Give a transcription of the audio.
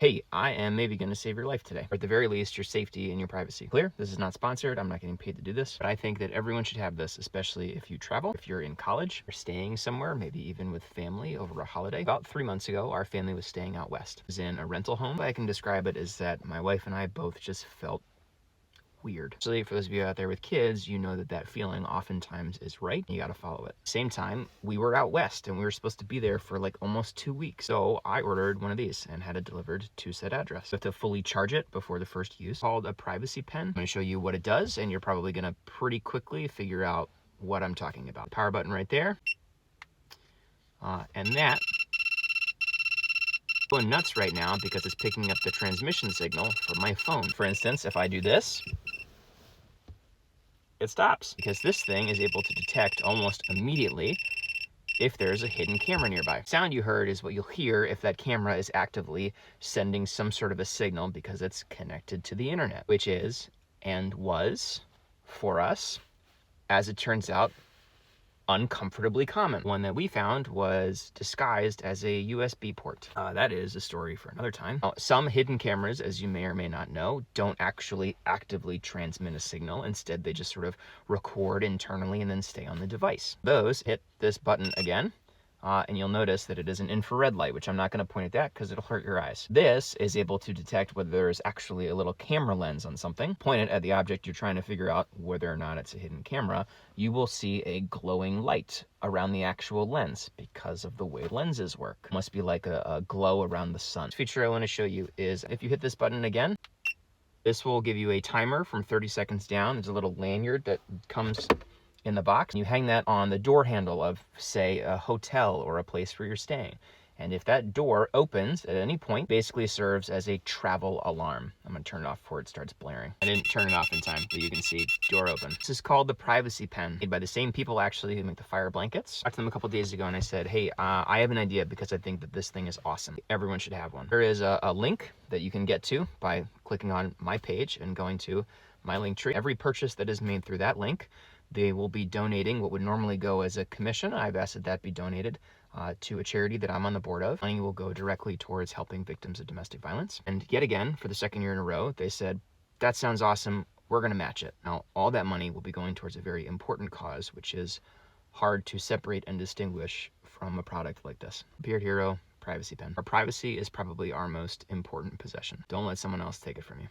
Hey, I am maybe going to save your life today, or at the very least, your safety and your privacy. Clear? This is not sponsored. I'm not getting paid to do this, but I think that everyone should have this, especially if you travel, if you're in college, or staying somewhere, maybe even with family over a holiday. About 3 months ago, our family was staying out west. It was in a rental home. The way I can describe it is that my wife and I both just felt weird. Actually, for those of you out there with kids, you know that feeling oftentimes is right. You got to follow it. Same time, we were out west and we were supposed to be there for like almost 2 weeks. So I ordered one of these and had it delivered to said address. You have to fully charge it before the first use. It's called a privacy pen. I'm going to show you what it does, and you're probably going to pretty quickly figure out what I'm talking about. Power button right there. And that going nuts right now because it's picking up the transmission signal from my phone. For instance, if I do this, it stops because this thing is able to detect almost immediately if there's a hidden camera nearby. Sound you heard is what you'll hear if that camera is actively sending some sort of a signal because it's connected to the internet, which is and was for us, as it turns out, uncomfortably common. One that we found was disguised as a USB port. That is a story for another time. Some hidden cameras, as you may or may not know, don't actually actively transmit a signal. Instead, they just sort of record internally and then stay on the device. Those hit this button again. And you'll notice that it is an infrared light, which I'm not going to point at that because it'll hurt your eyes. This is able to detect whether there's actually a little camera lens on something. Point it at the object you're trying to figure out whether or not it's a hidden camera. You will see a glowing light around the actual lens because of the way lenses work. It must be like a glow around the sun. The feature I want to show you is if you hit this button again, this will give you a timer from 30 seconds down. There's a little lanyard that comes in the box. You hang that on the door handle of, say, a hotel or a place where you're staying. And if that door opens at any point, basically serves as a travel alarm. I'm gonna turn it off before it starts blaring. I didn't turn it off in time, but you can see door open. This is called the Privacy Pen, made by the same people actually who make the fire blankets. I talked to them a couple days ago and I said, hey, I have an idea because I think that this thing is awesome. Everyone should have one. There is a link that you can get to by clicking on my page and going to my link tree. Every purchase that is made through that link, they will be donating what would normally go as a commission. I've asked that that be donated to a charity that I'm on the board of. Money will go directly towards helping victims of domestic violence. And yet again, for the second year in a row, they said, that sounds awesome, we're gonna match it. Now, all that money will be going towards a very important cause, which is hard to separate and distinguish from a product like this. Beard Hero Privacy Pen. Our privacy is probably our most important possession. Don't let someone else take it from you.